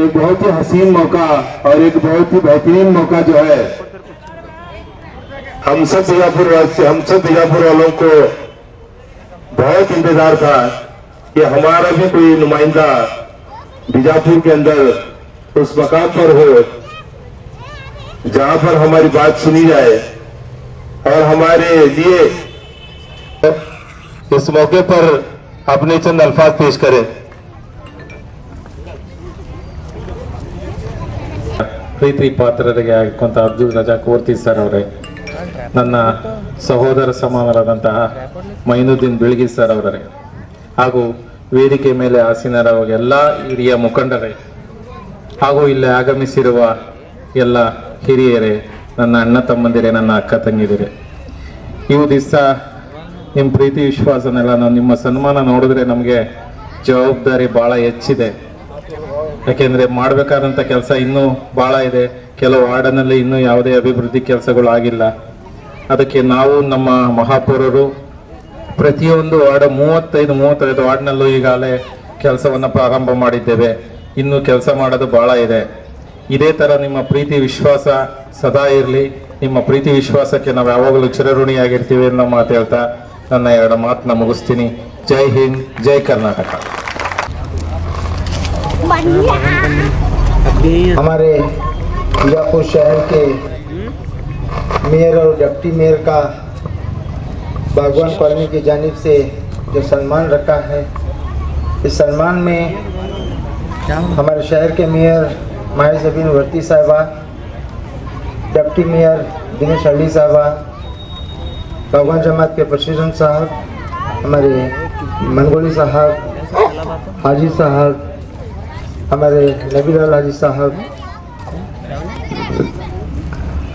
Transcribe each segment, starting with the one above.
एक बहुत ही हसीन मौका और एक बहुत ही बेहतरीन मौका जो है हम सब बीजापुर वालों को बहुत इंतजार था कि हमारा भी कोई नुमाइंदा बीजापुर के अंदर उस मकाम पर हो जहां पर हमारी बात सुनी जाए और हमारे लिए इस मौके पर अपने चंद अल्फाज पेश करें। ಪ್ರೀತಿ ಪಾತ್ರರಿಗೆ ಆಗಿರುವಂಥ ಅಬ್ದುಲ್ ರಜಾಕ್ ಕೋರ್ತಿ ಸರ್ ಅವರೇ, ನನ್ನ ಸಹೋದರ ಸಮಾನರಾದಂತಹ ಮೈನುದ್ದೀನ್ ಬಿಳ್ಗಿ ಸರ್ ಅವರೇ, ಹಾಗೂ ವೇದಿಕೆ ಮೇಲೆ ಆಸೀನರ ಎಲ್ಲ ಹಿರಿಯ ಮುಖಂಡರೇ, ಹಾಗೂ ಇಲ್ಲಿ ಆಗಮಿಸಿರುವ ಎಲ್ಲ ಹಿರಿಯರೇ, ನನ್ನ ಅಣ್ಣ ತಮ್ಮಂದಿರೇ, ನನ್ನ ಅಕ್ಕ ತಂಗಿದಿರೇ, ಇವು ದಿವಸ ನಿಮ್ಮ ಪ್ರೀತಿ ವಿಶ್ವಾಸನೆಲ್ಲ ನಾವು ನಿಮ್ಮ ಸನ್ಮಾನ ನೋಡಿದ್ರೆ ನಮಗೆ ಜವಾಬ್ದಾರಿ ಭಾಳ ಹೆಚ್ಚಿದೆ. ಯಾಕೆಂದರೆ ಮಾಡಬೇಕಾದಂಥ ಕೆಲಸ ಇನ್ನೂ ಭಾಳ ಇದೆ. ಕೆಲವು ವಾರ್ಡನಲ್ಲಿ ಇನ್ನೂ ಯಾವುದೇ ಅಭಿವೃದ್ಧಿ ಕೆಲಸಗಳು ಆಗಿಲ್ಲ. ಅದಕ್ಕೆ ನಾವು ನಮ್ಮ ಮಹಾಪೌರರು ಪ್ರತಿಯೊಂದು ವಾರ್ಡ್ 35 ವಾರ್ಡ್ನಲ್ಲೂ ಈಗಾಗಲೇ ಕೆಲಸವನ್ನು ಪ್ರಾರಂಭ ಮಾಡಿದ್ದೇವೆ. ಇನ್ನೂ ಕೆಲಸ ಮಾಡೋದು ಭಾಳ ಇದೆ. ಇದೇ ಥರ ನಿಮ್ಮ ಪ್ರೀತಿ ವಿಶ್ವಾಸ ಸದಾ ಇರಲಿ. ನಿಮ್ಮ ಪ್ರೀತಿ ವಿಶ್ವಾಸಕ್ಕೆ ನಾವು ಯಾವಾಗಲೂ ಚಿರಋಣಿಯಾಗಿರ್ತೀವಿ ಅನ್ನೋ ಮಾತು ಹೇಳ್ತಾ ನನ್ನ 2 ಮಾತನ್ನ ಮುಗಿಸ್ತೀನಿ. ಜೈ ಹಿಂದ್, ಜೈ ಕರ್ನಾಟಕ. हमारे बीजापुर शहर के मेयर और डिप्टी मेयर का बागवान कॉलोनी की जानिब से जो सम्मान रखा है, इस सम्मान में हमारे शहर के मेयर माहिर जबीन वर्ती साहिबा, डिप्टी मेयर दिनेश अली साहिबा, बागवान जमात के प्रेसिडेंट साहब, हमारे मनगोली साहब, हाजी साहब, हमारे नबीलाल हाजी साहब,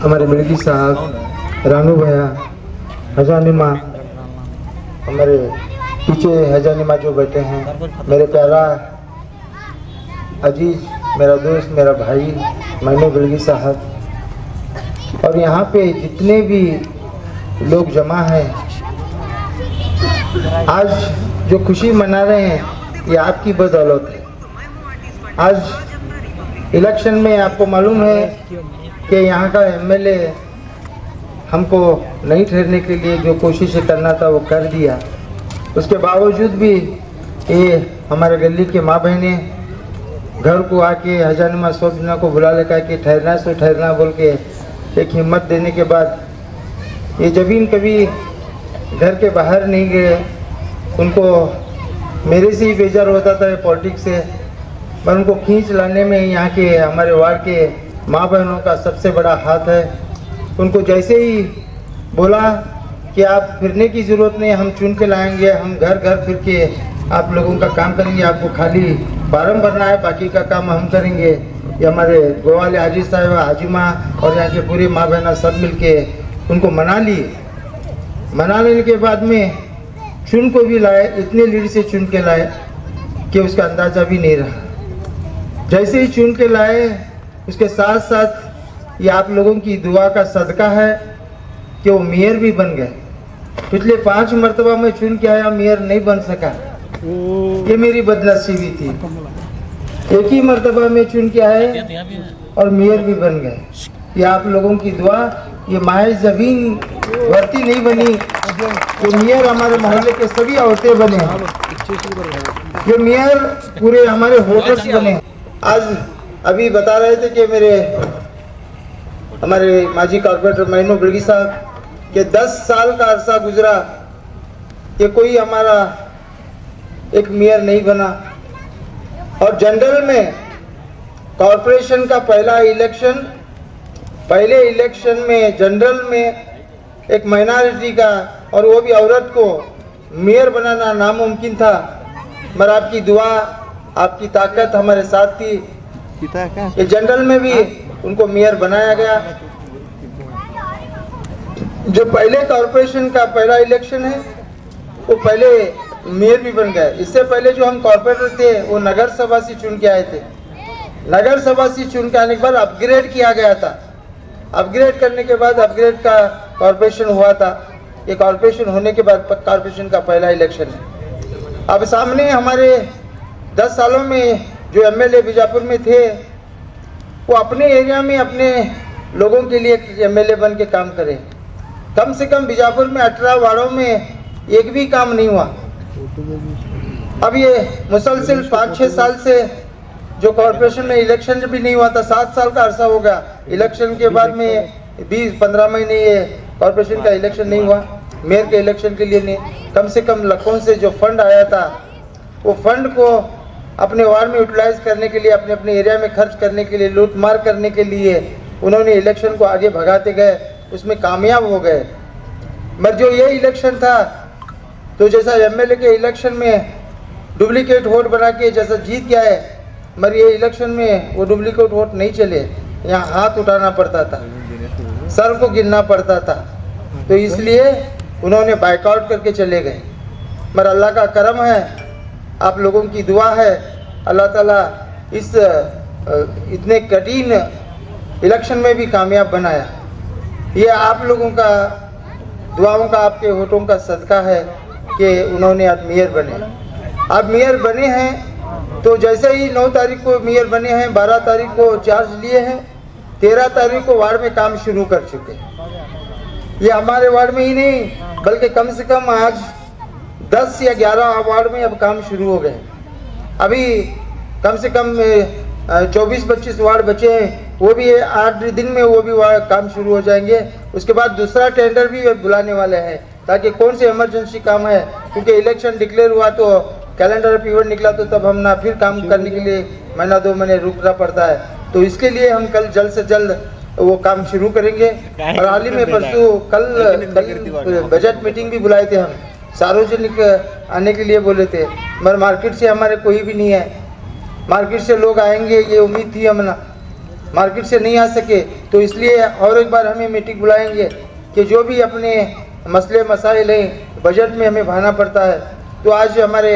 हमारे मिर्गी साहब, रानू भैया, हजानिमा, हमारे पीछे हजानिमा जो बैठे हैं, मेरे प्यारा अजीज, मेरा दोस्त, मेरा भाई मैनू बिल्गी साहब, और यहाँ पे जितने भी लोग जमा हैं, आज जो खुशी मना रहे हैं ये आपकी बदौलत है। आज इलेक्शन में आपको मालूम है कि यहाँ का एमएलए हमको नहीं ठहरने के लिए जो कोशिश करना था वो कर दिया। उसके बावजूद भी ये हमारे गली के माँ बहनें घर को आके हजारमा सोबना को बुला लेकर के ठहरना सो ठहरना बोल के एक हिम्मत देने के बाद ये जबीन कभी घर के बाहर नहीं गए। उनको मेरे से ही बेजार होता था पॉलिटिक्स से, पर उनको खींच लाने में यहाँ के हमारे वार्ड के माँ बहनों का सबसे बड़ा हाथ है। उनको जैसे ही बोला कि आप फिरने की ज़रूरत नहीं, हम चुन के लाएंगे, हम घर घर फिर के आप लोगों का काम करेंगे, आपको खाली फार्म भरना है, बाकी का काम हम करेंगे। ये हमारे गोवाले हाजी साहब, हाजिमा और यहाँ के पूरे माँ बहना सब मिल के उनको मना लिए। मना लेने के बाद में चुन को भी लाए, इतने लीड से चुन के लाए कि उसका अंदाज़ा भी नहीं रहा। जैसे ही चुन के लाए उसके साथ साथ ये आप लोगों की दुआ का सदका है कि वो मेयर भी बन गए। पिछले 5 मरतबा में चुन के आया, मेयर नहीं बन सका, ये मेरी बदनसीबी थी। एक ही मरतबा में चुन के आए और मेयर भी बन गए। ये आप लोगों की दुआ। ये माहिर जबीन वर्ती नहीं बनी, ये मेयर हमारे मोहल्ले के सभी औरतें बने, ये मेयर पूरे हमारे वोटर्स बने। आज अभी बता रहे थे कि हमारे माजी कॉर्पोरेटर मैनू बिल्गी साहब के 10 साल का अरसा गुजरा कि कोई हमारा एक मेयर नहीं बना। और जनरल में कॉर्पोरेशन का पहले इलेक्शन में जनरल में एक माइनॉरिटी का और वो भी औरत को मेयर बनाना नामुमकिन था, मगर आपकी दुआ, आपकी ताकत हमारे साथ थी। ये जनरल में भी उनको मेयर बनाया गया। जो पहले कॉर्पोरेशन का पहला इलेक्शन है वो पहले मेयर भी बन गए। इससे पहले जो हम कॉर्पोरेटर थे वो नगर सभा से चुन के आए थे। नगर सभा से चुन के आने के बाद अपग्रेड किया गया था। अपग्रेड करने के बाद अपग्रेड का कॉर्पोरेशन हुआ था। ये कॉर्पोरेशन होने के बाद कॉर्पोरेशन का पहला इलेक्शन है। अब सामने हमारे 10 सालों में जो एमएलए बीजापुर में थे वो अपने एरिया में अपने लोगों के लिए एमएलए बन के काम करें। कम से कम बीजापुर में 18 वार्डों में एक भी काम नहीं हुआ। अब ये मुसलसल 5-6 साल से जो कॉरपोरेशन में इलेक्शन भी नहीं हुआ था, 7 साल का अरसा हो गया। इलेक्शन के बाद में 20-15 महीने ये कॉरपोरेशन का इलेक्शन नहीं हुआ, मेयर के इलेक्शन के लिए नहीं। कम से कम लखों से जो फंड आया था वो फंड को अपने वार्ड में यूटिलाइज करने के लिए, अपने अपने एरिया में खर्च करने के लिए, लूटमार करने के लिए उन्होंने इलेक्शन को आगे भगाते गए, उसमें कामयाब हो गए। मगर जो ये इलेक्शन था तो जैसा एमएलए के इलेक्शन में डुप्लीकेट वोट बना के जैसा जीत गया है, मगर ये इलेक्शन में वो डुप्लीकेट वोट नहीं चले। यहाँ हाथ उठाना पड़ता था, सर को गिनना पड़ता था, तो इसलिए उन्होंने बाइकआउट करके चले गए। मगर अल्लाह का करम है, आप लोगों की दुआ है, अल्लाह ताला इस इतने कठिन इलेक्शन में भी कामयाब बनाया। ये आप लोगों का दुआओं का, आपके वोटों का सदका है कि उन्होंने आज मेयर बने। अब मेयर बने हैं तो जैसे ही 9 तारीख को मेयर बने हैं, 12 तारीख को चार्ज लिए हैं, 13 तारीख को वार्ड में काम शुरू कर चुके हैं। ये हमारे वार्ड में ही नहीं बल्कि कम से कम आज 10 या 11 वार्ड में अब काम शुरू हो गए। अभी कम से कम 24-25 वार्ड बचे हैं, वो भी 8 दिन में वो भी काम शुरू हो जाएंगे। उसके बाद दूसरा टेंडर भी बुलाने वाले हैं ताकि कौन से इमरजेंसी काम है, क्योंकि इलेक्शन डिक्लेयर हुआ तो कैलेंडर पीरियड निकला तो तब हम ना फिर काम करने के लिए महीना 2 महीने रुकना पड़ता है। तो इसके लिए हम कल जल्द से जल्द वो काम शुरू करेंगे। और हाल ही में परसों कल बजट मीटिंग भी बुलाए थे हम, सार्वजनिक आने के लिए बोले थे, मगर मार्केट से हमारे कोई भी नहीं है। मार्केट से लोग आएंगे ये उम्मीद थी, हम ना मार्केट से नहीं आ सके, तो इसलिए और एक बार हमें मीटिंग बुलाएंगे कि जो भी अपने मसले मसाइल हैं बजट में हमें भाना पड़ता है। तो आज हमारे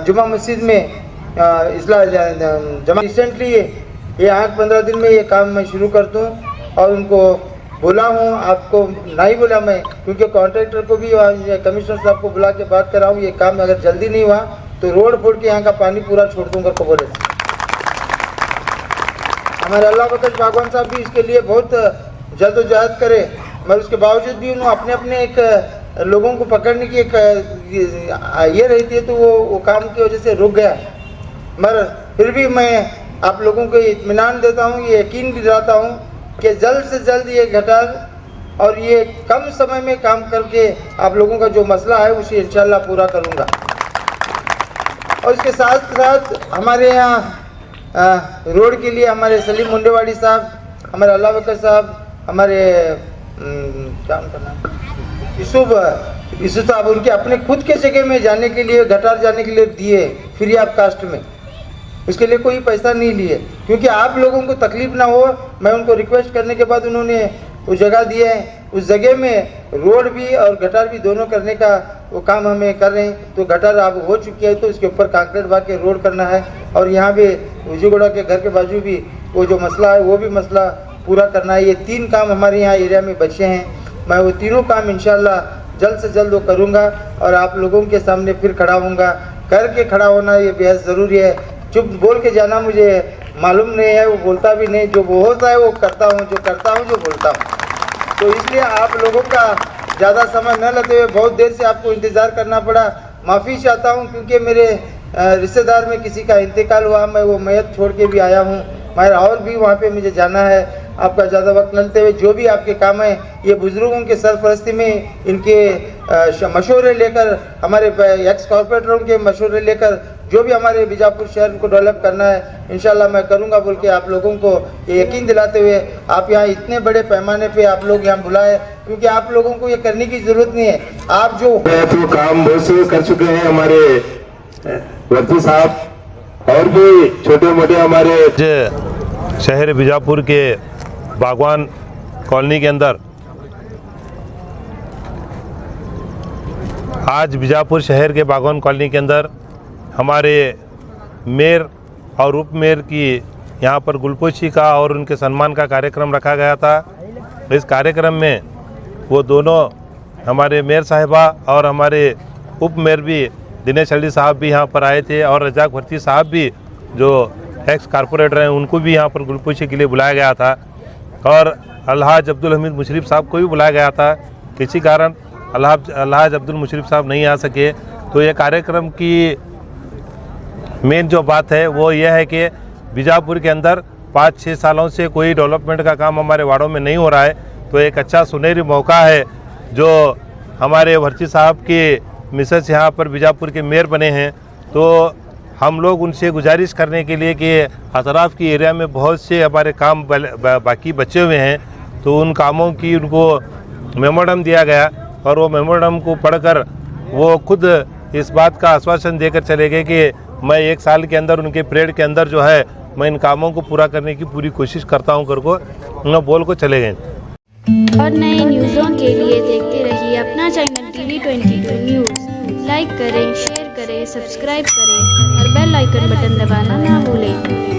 जुमा मस्जिद में जमा रिसेंटली ये 8-15 दिन में ये काम मैं शुरू कर दूँ, और उनको बोला हूँ, आपको नहीं बोला मैं, क्योंकि कॉन्ट्रैक्टर को भी कमिश्नर साहब को बुला के बात कराऊँ, ये काम अगर जल्दी नहीं हुआ तो रोड फोड़ के यहाँ का पानी पूरा छोड़ दूँगा को बोले। हमारे अल्लाह बख्श भगवान साहब भी इसके लिए बहुत जद्दोजहद करे, मगर उसके बावजूद भी उन्होंने अपने अपने एक लोगों को पकड़ने की एक ये रहती है, तो वो काम की वजह से रुक गया। मगर फिर भी मैं आप लोगों को इत्मीनान देता हूँ, ये यकीन भी दिलाता हूँ कि जल्द से जल्द ये गटर और ये कम समय में काम करके आप लोगों का जो मसला है उसे इंशाल्लाह पूरा करूँगा। और इसके साथ साथ हमारे यहाँ रोड के लिए हमारे सलीम मुंडेवाड़ी साहब, हमारे अल्लाह बकर साहब, हमारे क्या उनका नाम यूसुफ साहब, उनके अपने खुद के जगह में जाने के लिए, गटार जाने के लिए दिए फ्री ऑफ कास्ट में, उसके लिए कोई पैसा नहीं लिए, क्योंकि आप लोगों को तकलीफ ना हो। मैं उनको रिक्वेस्ट करने के बाद उन्होंने वो जगह दिए हैं, उस जगह में रोड भी और गटार भी दोनों करने का वो काम हमें कर रहे हैं। तो गटार अब हो चुकी है, तो उसके ऊपर कंक्रीट भर के रोड करना है, और यहाँ भी उजीगोड़ा के घर के बाजू भी वो जो मसला है वो भी मसला पूरा करना है। ये 3 काम हमारे यहाँ एरिया में बचे हैं। मैं वो तीनों काम इंशाल्लाह जल्द से जल्द वो करूँगा और आप लोगों के सामने फिर खड़ा होऊंगा। करके खड़ा होना ये बेहद ज़रूरी है। चुप बोल के जाना मुझे मालूम नहीं है, वो बोलता भी नहीं, जो वो होता है वो करता हूँ, जो करता हूँ जो बोलता हूँ। तो इसलिए आप लोगों का ज़्यादा समय न लेते हुए बहुत देर से आपको इंतज़ार करना पड़ा, माफ़ी चाहता हूँ, क्योंकि मेरे रिश्तेदार में किसी का इंतकाल हुआ, मैं वो मैयत छोड़ के भी आया हूँ, मगर और भी वहाँ पे मुझे जाना है। आपका ज़्यादा वक्त न लेते हुए जो भी आपके काम है ये बुज़ुर्गों के सरपरस्ती में इनके मशवरे लेकर, हमारे एक्स कॉर्पोरेटरों के मशवरे लेकर जो भी हमारे बीजापुर शहर को डेवलप करना है इंशाल्लाह मैं करूंगा बोल के आप लोगों को ये यकीन दिलाते हुए आप यहाँ इतने बड़े पैमाने पे आप लोग यहाँ बुलाए, क्योंकि आप लोगों को ये करने की ज़रूरत नहीं है। आप जो तो काम बहुत से कर चुके हैं हमारे वर्ती साहब और भी छोटे मोटे हमारे शहर बीजापुर के बागवान कॉलोनी के अंदर आज बीजापुर शहर के बागवान कॉलोनी के अंदर हमारे मेयर और उप मेयर की यहाँ पर गुलपोशी का और उनके सम्मान का कार्यक्रम रखा गया था। इस कार्यक्रम में वो दोनों हमारे मेयर साहिबा और हमारे उप मेयर भी दिनेश अली साहब भी यहाँ पर आए थे और रजाक भर्ती साहब भी जो एक्स कारपोरेटर हैं उनको भी यहाँ पर गुलपोशी के लिए बुलाया गया था और अलहाज अब्दुल हमीद मुशर्रफ साहब को भी बुलाया गया था। किसी कारण अलहाज अब्दुल मुशर्रफ साहब नहीं आ सके। तो ये कार्यक्रम की मेन जो बात है वो यह है कि बीजापुर के अंदर 5-6 सालों से कोई डेवलपमेंट का काम हमारे वार्डों में नहीं हो रहा है। तो एक अच्छा सुनहरी मौका है जो हमारे वर्ची साहब के मिसेस यहाँ पर बीजापुर के मेयर बने हैं। तो हम लोग उनसे गुजारिश करने के लिए कि अतराफ़ की एरिया में बहुत से हमारे काम बाकी बचे हुए हैं, तो उन कामों की उनको मेमोरेंडम दिया गया और वो मेमोरेंडम को पढ़कर वो खुद इस बात का आश्वासन देकर चले गए कि मैं 1 साल के अंदर उनके पीरियड के अंदर जो है मैं इन कामों को पूरा करने की पूरी कोशिश करता हूं करको उन्होंने बोल को चले गए। और नए न्यूज़ों के लिए देखते रहिए अपना चैनल TV22 न्यूज़। लाइक करें, शेयर करें, सब्सक्राइब करें और बेल आइकन बटन दबाना ना भूलें।